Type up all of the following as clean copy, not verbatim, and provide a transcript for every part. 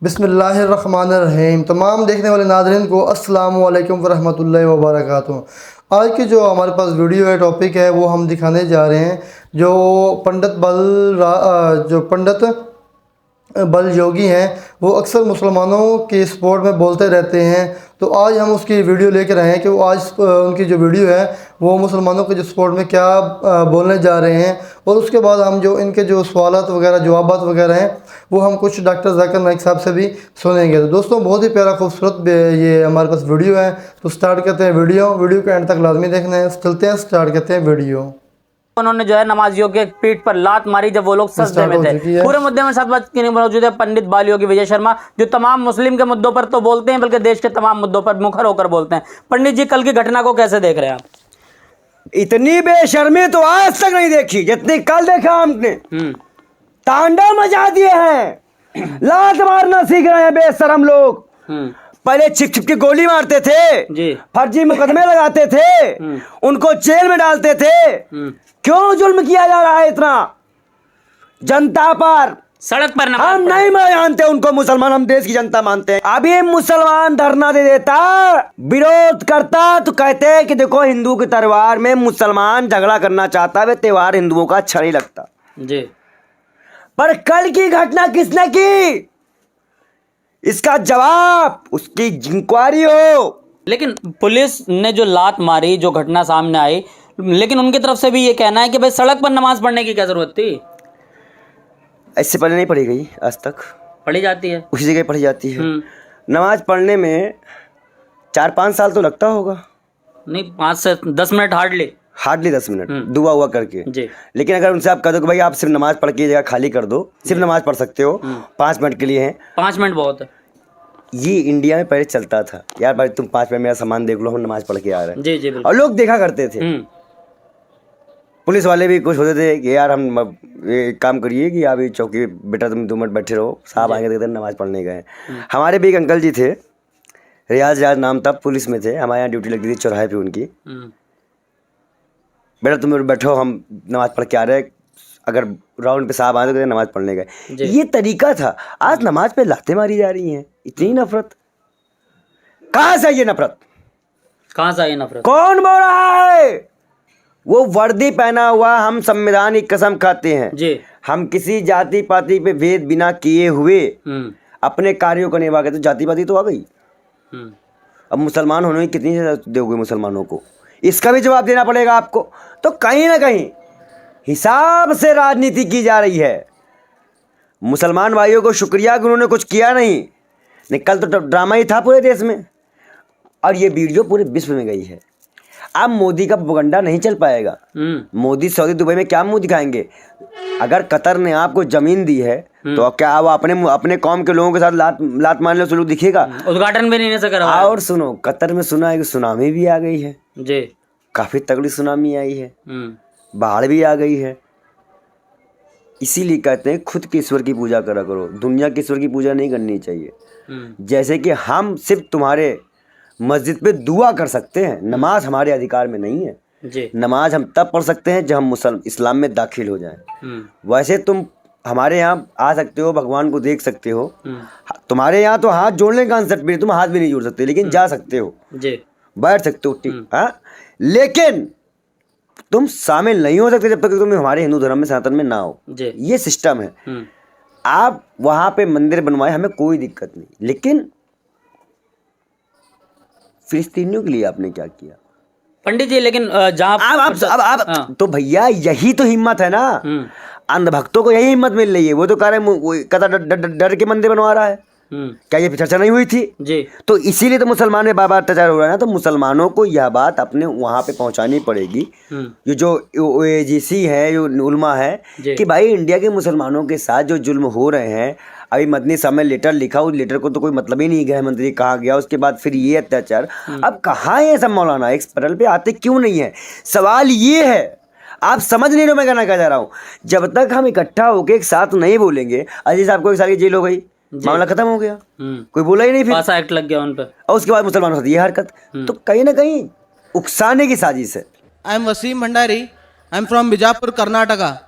बिस्मिल्लाहिर्रहमानिर्रहीम। तमाम देखने वाले नाज़रीन को अस्सलामु अलैकुम वरहमतुल्लाहि वबरकातुहू। आज की जो हमारे पास वीडियो है, टॉपिक है, वो हम दिखाने जा रहे हैं जो पंडित बल योगी हैं, वो अक्सर मुसलमानों के सपोर्ट में बोलते रहते हैं। तो आज हम उसकी वीडियो लेकर आए हैं कि वो आज उनकी जो वीडियो है वो मुसलमानों के जो सपोर्ट में क्या बोलने जा रहे हैं, और उसके बाद हम जो इनके जो सवालात वगैरह जवाबात वगैरह हैं वो हम कुछ डॉक्टर जाकिर नाइक साहब से भी सुनेंगे। तो दोस्तों, बहुत ही प्यारा खूबसूरत ये हमारे पास वीडियो है। तो स्टार्ट करते हैं वीडियो को एंड तक लाजमी देखना है। चलते हैं, स्टार्ट करते हैं वीडियो। उन्होंने जो है नमाजियों के पीठ पर लात मारी जब वो लोग सजदे में थे। पूरे मुद्दे में साथ बात के लिए मौजूद है पंडित बाल योगी विजय शर्मा, जो तमाम मुस्लिम के मुद्दों पर तो बोलते हैं बल्कि देश के तमाम मुद्दों पर मुखर होकर बोलते हैं। पंडित जी, कल की घटना को कैसे देख रहे हैं आप? इतनी बेशर्मी तो आज तक नहीं देखी जितनी कल देखा हमने। तांडव मचा दिए हैं, लात मारना सीख रहे हैं बेशरम लोग। पहले छिप छिप की गोली मारते थे जी, फर्जी मुकदमे लगाते थे, उनको जेल में डालते थे। क्यों जुल्म किया जा रहा है इतना जनता पर? सड़क पर हम नहीं मानते उनको मुसलमान, हम देश की जनता मानते हैं। अभी मुसलमान धरना दे देता, विरोध करता, तो कहते हैं कि देखो हिंदू के त्योहार में मुसलमान झगड़ा करना चाहता है, त्योहार हिंदुओं का अच्छा नहीं लगता जी। पर कल की घटना किसने की, इसका जवाब उसकी इंक्वायरी हो। लेकिन पुलिस ने जो लात मारी, जो घटना सामने आई, लेकिन उनकी तरफ से भी ये कहना है कि भाई सड़क पर नमाज पढ़ने की क्या जरूरत थी? इससे पहले नहीं पढ़ी गई, आज तक पढ़ी जाती है, उसी जगह पढ़ी जाती है। नमाज पढ़ने में 4-5 साल तो लगता होगा। नहीं, 5 से 10 मिनट हार्डली 10 मिनट दुआ हुआ करके जी। लेकिन अगर उनसे आप कह दो कि भाई आप सिर्फ नमाज पढ़ के जगह खाली कर दो, सिर्फ नमाज पढ़ सकते हो, 5 मिनट के लिए है, 5 मिनट बहुत है। ये इंडिया में पहले चलता था, यार भाई तुम 5 मिनट मेरा सामान देख लो, हम नमाज पढ़ के आ रहे हैं। जी जी, और लोग देखा करते थे। पुलिस वाले भी खुश होते थे कि यार हम ये काम करिए कि आप ये चौकी बेटा तुम 2 मिनट बैठे रहो, साहब आएंगे देखते नमाज पढ़ने गए। हमारे भी एक अंकल जी थे, रियाज नाम था, पुलिस में थे, हमारे यहाँ ड्यूटी लगती थी चौराहे पे उनकी। बेटा तुम बैठो, हम नमाज पढ़ के आ रहे, अगर राउंड पे साहब आए तो कहते नमाज पढ़ने गए। ये तरीका था। आज नमाज पे लातें मारी जा रही हैं। इतनी नफरत कहाँ से? ये नफरत कहाँ से आई नफरत? कौन बोल रहा है? वो वर्दी पहना हुआ, हम संविधान की कसम खाते हैं जी, हम किसी जाति पाति पे भेद बिना किए हुए अपने कार्यों को निभा के, तो जाति पाति तो आ गई। अब मुसलमान होने की कितनी दोगे मुसलमानों को, इसका भी जवाब देना पड़ेगा आपको। तो कहीं ना कहीं हिसाब से राजनीति की जा रही है। मुसलमान भाइयों को शुक्रिया कि उन्होंने कुछ किया नहीं, कल तो ड्रामा ही था पूरे देश में, और ये वीडियो पूरे विश्व में गई है। अब मोदी का प्रोपगंडा नहीं चल पाएगा। मोदी सऊदी दुबई में क्या मुंह दिखाएंगे? अगर कतर ने आपको जमीन दी है तो क्या वो अपने कौम के लोगों के साथ लात मारने से लोग दिखेगा? उद्घाटन भी नहीं कर। और सुनो, कतर में सुना है कि सुनामी भी आ गई है जी, काफी तगड़ी सुनामी आई है, बाढ़ भी आ गई है। इसीलिए कहते हैं खुद के ईश्वर की पूजा करा करो, दुनिया के ईश्वर की पूजा नहीं करनी चाहिए। जैसे कि हम सिर्फ तुम्हारे मस्जिद पे दुआ कर सकते हैं, नमाज हमारे अधिकार में नहीं है जी। नमाज हम तब पढ़ सकते हैं जब हम इस्लाम में दाखिल हो जाएं। वैसे तुम हमारे यहाँ आ सकते हो, भगवान को देख सकते हो, तुम्हारे यहाँ तो हाथ जोड़ने का कंसेप्ट भी, तुम हाथ भी नहीं जोड़ सकते, लेकिन जा सकते हो जी, बैठ सकते हो, ठीक। हाँ, लेकिन तुम शामिल नहीं हो सकते जब तक तुम हमारे हिंदू धर्म में, सनातन में ना हो। ये सिस्टम है। आप वहां पे मंदिर बनवाए, हमें कोई दिक्कत नहीं, लेकिन फिलिस्तीनियों के लिए आपने क्या किया पंडित जी? लेकिन जहाँ आप तो भैया यही तो हिम्मत है ना, अंधभक्तों को यही हिम्मत मिल रही है। वो तो कह रहे हैं कतर डर के मंदिर बनवा रहा है। क्या ये चर्चा नहीं हुई थी जी? तो इसीलिए तो मुसलमान में बार-बार अत्याचार हो रहा है ना। तो मुसलमानों को यह बात अपने वहां पे पहुंचानी पड़ेगी, ये जो ओएजीसी है, जो उलमा है, कि भाई इंडिया के मुसलमानों के साथ जो जुल्म हो रहे हैं, अभी मदनी साहब ने लेटर लिखा, उस लेटर को तो कोई मतलब ही नहीं, गृह मंत्री कहाँ गया, उसके बाद फिर ये अत्याचार। अब कहाँ है सब मौलाना, एक पटल पे आते क्यों नहीं है? सवाल ये है, आप समझ नहीं रहे मैं कहना क्या चाह रहा हूँ। जब तक हम इकट्ठा होकर एक साथ नहीं बोलेंगे, अजीज साहब को 1 साल की जेल हो गई, मामला खत्म हो गया, कोई बोला ही नहीं, फिर पासा एक्ट लग गया उन पर, और उसके बाद मुसलमानों से ये हरकत, तो कहीं ना कहीं उकसाने की साजिश है। I am Wasim Bhandari, I am from Bijapur, Karnataka.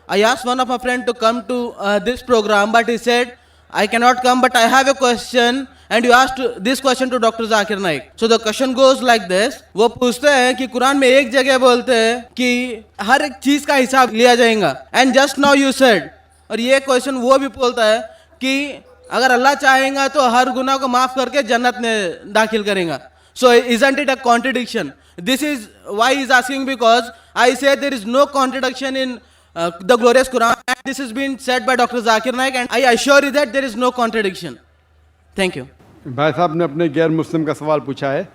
I asked one of my friend to come to this program, but he said I cannot come, but I have a question and you asked this question to Dr. Zakir Naik. So the question goes like this. वो पूछते हैं कि कुरान में एक जगह बोलते हैं कि हर एक चीज का हिसाब लिया जाएगा. And just now you said, और ये क्वेश्चन वो भी बोलता है कि अगर अल्लाह चाहेगा तो हर गुनाह को माफ करके जन्नत में दाखिल करेगा. So isn't it a contradiction? This is why he's asking, because I say there is no contradiction in the glorious Quran, and this has been said by Dr. Zakir Naik, and I assure you that there is no contradiction. Thank you. भाई साहब ने अपने गैर मुस्लिम का सवाल पूछा है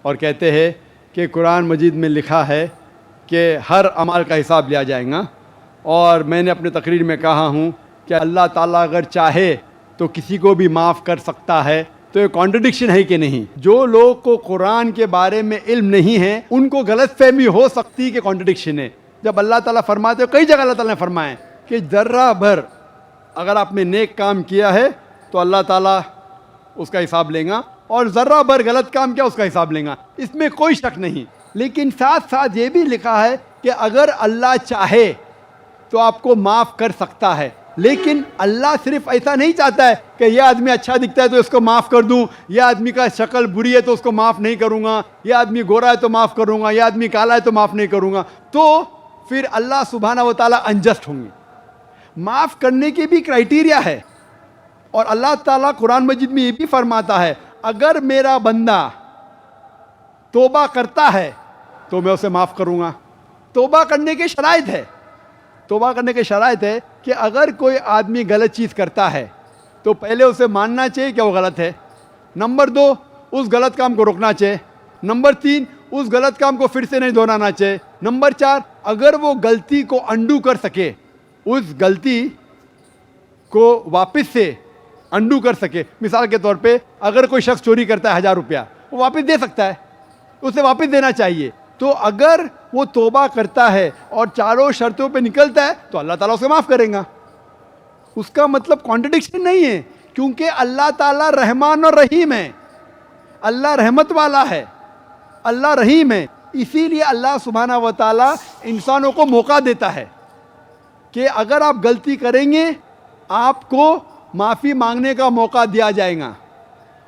और कहते हैं कि कुरान मजीद में लिखा है कि हर अमाल का हिसाब लिया जाएगा, और मैंने अपने तकरीर में कहा हूँ कि अल्लाह ताला अगर चाहे तो किसी को भी माफ़ कर सकता है. तो ये कॉन्ट्रडिक्शन है कि नहीं? जो लोग को कुरान के बारे में इल्म नहीं है उनको गलतफहमी हो सकती है कि कॉन्ट्रडिक्शन है. जब अल्लाह ताला फरमाते हो, कई जगह अल्लाह ताला ने फरमाया कि ज़र्रा भर अगर आपने नेक काम किया है तो अल्लाह ताला उसका हिसाब लेगा, और ज़र्रा भर गलत काम किया उसका हिसाब लेगा, इसमें कोई शक नहीं. लेकिन साथ साथ ये भी लिखा है कि अगर अल्लाह चाहे तो आपको माफ़ कर सकता है. लेकिन अल्लाह सिर्फ ऐसा नहीं चाहता है कि यह आदमी अच्छा दिखता है तो इसको माफ़ कर दूं, यह आदमी का शक्ल बुरी है तो उसको माफ़ नहीं करूँगा, यह आदमी गोरा है तो माफ़ करूँगा, यह आदमी काला है तो माफ़ नहीं करूँगा. तो फिर अल्लाह सुब्हाना व तआला अनजस्ट होंगे. माफ़ करने के भी क्राइटेरिया है, और अल्लाह ताला कुरान मजीद में ये भी फरमाता है अगर मेरा बंदा तौबा करता है तो मैं उसे माफ़ करूँगा. तौबा करने के शराइत है. तौबा करने के शराइत है कि अगर कोई आदमी गलत चीज़ करता है तो पहले उसे मानना चाहिए कि वो गलत है. नंबर 2, उस गलत काम को रोकना चाहिए. नंबर 3, उस गलत काम को फिर से नहीं दोहराना चाहिए. नंबर 4, अगर वो गलती को अंडू कर सके, उस गलती को वापस से अंडू कर सके. मिसाल के तौर पे अगर कोई शख्स चोरी करता है 1000 रुपया, वो वापस दे सकता है, उसे वापस देना चाहिए. तो अगर वो तौबा करता है और चारों शर्तों पे निकलता है तो अल्लाह ताला उसे माफ़ करेगा. उसका मतलब कॉन्ट्रडिक्शन नहीं है, क्योंकि अल्लाह ताला रहमान और रहीम है. अल्लाह रहमत वाला है, अल्लाह रहीम है. इसीलिए अल्लाह सुब्हाना व तआला इंसानों को मौका देता है कि अगर आप गलती करेंगे आपको माफ़ी मांगने का मौका दिया जाएगा.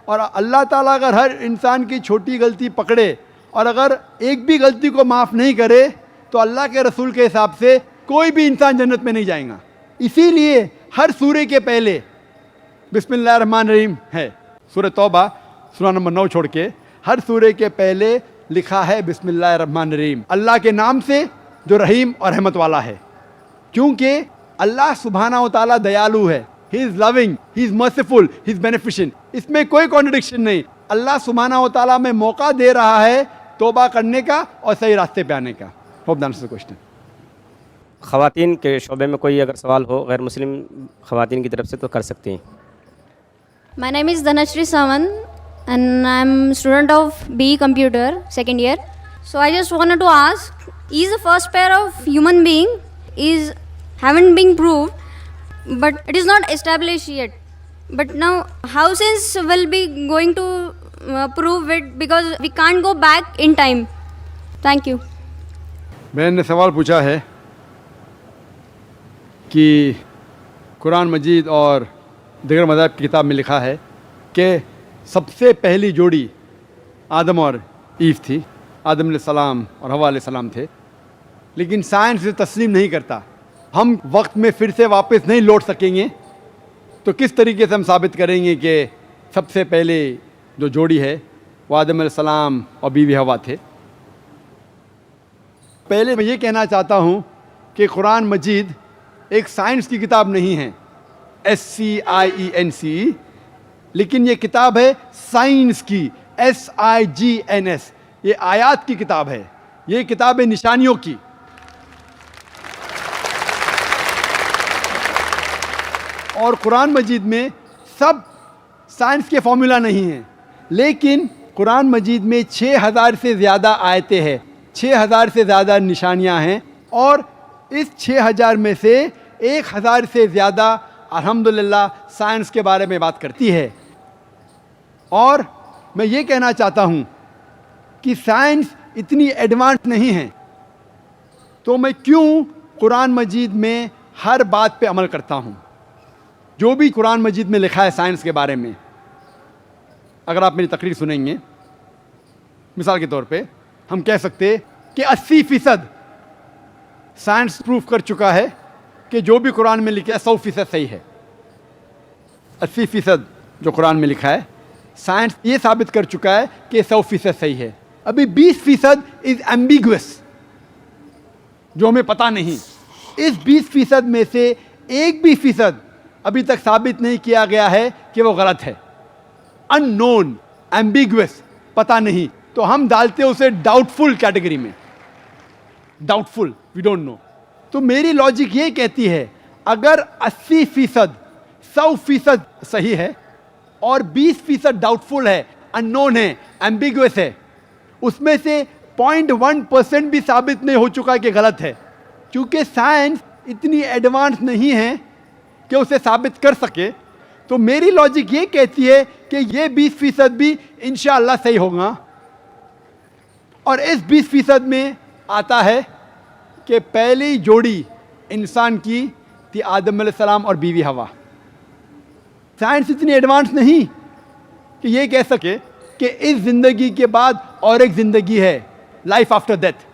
और अल्लाह ताला अगर हर इंसान की छोटी गलती पकड़े और अगर एक भी गलती को माफ़ नहीं करे तो अल्लाह के रसूल के हिसाब से कोई भी इंसान जन्नत में नहीं जाएगा. इसीलिए हर सूरे के पहले बिस्मिल्लाहिर्रहमानिर्रहीम है. सूरह तौबा सूरा नंबर 9 छोड़ के हर सूरे के पहले लिखा है बिस्मिल्लाहिर्रहमानिर्रहीम, अल्लाह के नाम से जो रहीम और रहमत वाला है. क्योंकि अल्लाह सुब्हाना व तआला दयालु है. He is loving, he is merciful, he is beneficent. इसमें कोई कॉन्ट्रडिक्शन नहीं. अल्लाह सुब्हाना व तआला में मौका दे रहा है तौबा करने का और सही रास्ते पे आने का. Hope that answers the question. ख़वातीन के शोबे में कोई अगर सवाल हो गैर मुस्लिम ख़वातीन की तरफ से तो कर सकती हैं. My name is Dhanashri Sawan and I'm student of BE Computer second year. So I just wanted to ask, is the first pair of human being is haven't been proved, but it is not established yet. But now how science will be going to prove it, because we can't go back in time. Thank you. मैंने सवाल पूछा है कि कुरान मजीद और दीगर मज़ाहिब की किताब में लिखा है कि सबसे पहली जोड़ी आदम और ईव थी. आदम अलैहिस्सलाम और हवा अलैहिस्सलाम थे. लेकिन साइंस इसे तस्लीम नहीं करता. हम वक्त में फिर से वापस नहीं लौट सकेंगे, तो किस तरीके से हम साबित करेंगे कि सबसे पहले जो जोड़ी है वो आदम अलैहिस्सलाम और बीवी हवा थे. पहले मैं ये कहना चाहता हूँ कि कुरान मजीद एक साइंस की किताब नहीं है, SCIENCE, लेकिन ये किताब है साइंस की, SIGNS. ये आयात की किताब है, ये किताब है निशानियों की. और कुरान मजीद में सब साइंस के फॉर्मूला नहीं हैं, लेकिन कुरान मजीद में 6000 से ज़्यादा आयतें हैं, 6000 से ज़्यादा निशानियां हैं, और इस 6000 में से 1000 से ज़्यादा अल्हम्दुलिल्लाह साइंस के बारे में बात करती है. और मैं ये कहना चाहता हूँ कि साइंस इतनी एडवांस नहीं है, तो मैं क्यों कुरान मजीद में हर बात पे अमल करता हूँ. जो भी कुरान मजीद में लिखा है साइंस के बारे में, अगर आप मेरी तकरीर सुनेंगे, मिसाल के तौर पे हम कह सकते कि 80% साइंस प्रूफ कर चुका है कि जो भी कुरान में लिखा है 100% सही है। 80% जो कुरान में लिखा है साइंस ये साबित कर चुका है कि 100% सही है। अभी 20% इज एम्बिगुअस, जो हमें पता नहीं। इस 20% में से एक भी फीसद अभी तक साबित नहीं किया गया है कि वो गलत है। अननोन, एम्बिगुअस, पता नहीं, तो हम डालते हैं उसे डाउटफुल कैटेगरी में। Doubtful, we don't know. तो मेरी लॉजिक ये कहती है अगर 80% 100% सही है और 20% डाउटफुल है, अननोन है, एम्बिगुअस है, उसमें से 0.1% भी साबित नहीं हो चुका कि गलत है, क्योंकि साइंस इतनी एडवांस नहीं है कि उसे साबित कर सके। तो मेरी लॉजिक ये कहती है कि ये 20% भी इंशाअल्लाह सही होगा। और इस 20% में आता है कि पहली जोड़ी इंसान की थी आदम अलैहिस्सलाम और बीवी हवा। साइंस इतनी एडवांस नहीं कि ये कह सके कि इस ज़िंदगी के बाद और एक ज़िंदगी है, लाइफ आफ्टर डेथ।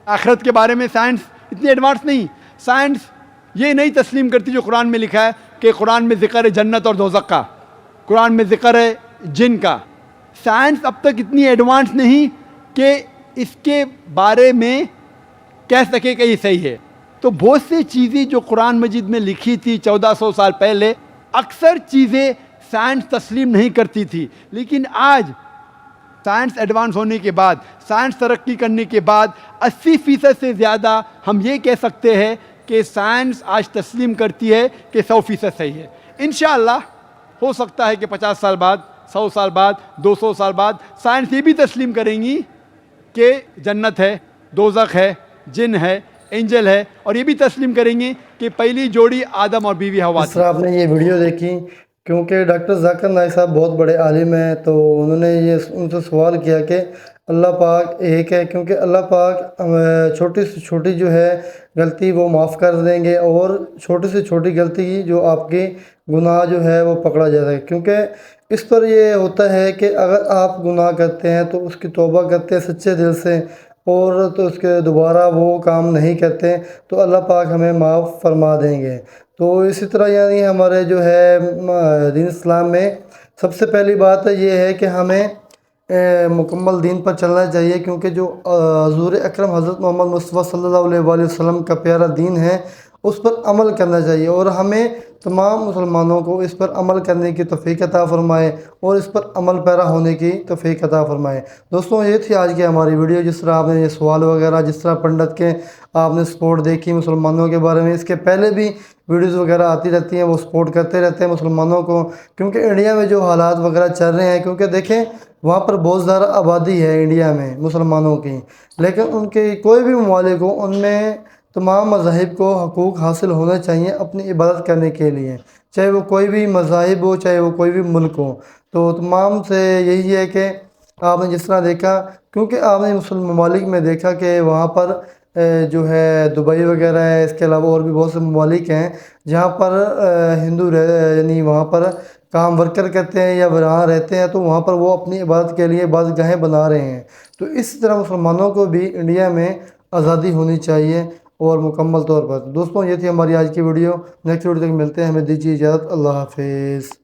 आखिरत के बारे में साइंस इतनी एडवांस नहीं। साइंस ये नहीं तस्लीम करती जो कुरान में लिखा है कि कुरान में ज़िक्र है जन्नत और दोज़ख का, कुरान में ज़िक्र है जिन का। साइंस अब तक इतनी एडवांस नहीं कि इसके बारे में कह सके कि ये सही है। तो बहुत सी चीज़ें जो कुरान मजीद में लिखी थी 1400 साल पहले, अक्सर चीज़ें साइंस तस्लीम नहीं करती थी। लेकिन आज साइंस एडवांस होने के बाद, साइंस तरक्की करने के बाद 80% से ज़्यादा हम ये कह सकते हैं कि साइंस आज तस्लीम करती है कि 100% सही है। इंशाअल्लाह हो सकता है कि 50 साल बाद, 100 साल बाद, 200 साल बाद साइंस ये भी तस्लीम करेंगी कि जन्नत है, दोज़ख है, जिन है, एंजल है, और ये भी तस्लीम करेंगे कि पहली जोड़ी आदम और बीवी हवा थी। सर आपने ये वीडियो देखी क्योंकि डॉक्टर जाकिर नाइक साहब बहुत बड़े आलिम हैं, तो उन्होंने ये उनसे सवाल किया कि अल्लाह पाक एक है, क्योंकि अल्लाह पाक छोटी से छोटी जो है गलती वो माफ़ कर देंगे और छोटी से छोटी गलती की जो आपकी गुनाह जो है वो पकड़ा जाता है। क्योंकि इस पर ये होता है कि अगर आप गुनाह करते हैं तो उसकी तौबा करते हैं सच्चे दिल से और तो उसके दोबारा वो काम नहीं करते तो अल्लाह पाक हमें माफ़ फरमा देंगे। तो इसी तरह यानी हमारे जो है दीन इस्लाम में सबसे पहली बात ये है कि हमें मुकम्मल दीन पर चलना चाहिए, क्योंकि जो हुज़ूर अकरम हज़रत मोहम्मद मुस्तफ़ा सल्लल्लाहु अलैहि वसल्लम का प्यारा दीन है उस पर अमल करना चाहिए और हमें तमाम मुसलमानों को इस पर अमल करने की तौफ़ीक़ अता फ़रमाए और इस पर अमल पैरा होने की तौफ़ीक़ अता फ़रमाए। दोस्तों ये थी आज की हमारी वीडियो। जिस तरह आपने ये सवाल वगैरह, जिस तरह पंडित के आपने सपोर्ट देखी मुसलमानों के बारे में, इसके पहले भी वीडियोज़ वगैरह आती रहती हैं, वो सपोर्ट करते रहते हैं मुसलमानों को, क्योंकि इंडिया में जो हालात वगैरह चल रहे हैं, क्योंकि देखें वहाँ पर बहुत ज़्यादा आबादी है इंडिया में मुसलमानों की, लेकिन उनके कोई भी ममालिक हो उनमें तमाम मज़ाहिब को हकूक़ हासिल होने चाहिए अपनी इबादत करने के लिए, चाहे वो कोई भी मज़ाहिब हो, चाहे वो कोई भी मुल्क हो। तो तमाम से यही है कि आपने जिस तरह देखा, क्योंकि आपने मुस्लिम ममालिक में देखा कि वहाँ पर जो है दुबई वगैरह है, इसके अलावा और भी बहुत से ममालिक हैं जहाँ पर हिंदू यानी वहाँ पर काम वर्कर करते हैं या वहाँ रहते हैं, तो वहाँ पर वो अपनी इबादत के लिए इबादतगाहें बना रहे हैं। तो इस तरह मुसलमानों को भी इंडिया में आज़ादी होनी चाहिए और मुकम्मल तौर पर। दोस्तों ये थी हमारी आज की वीडियो। नेक्स्ट वीडियो तक मिलते हैं, हमें दीजिए इजाज़त। अल्लाह हाफिज़।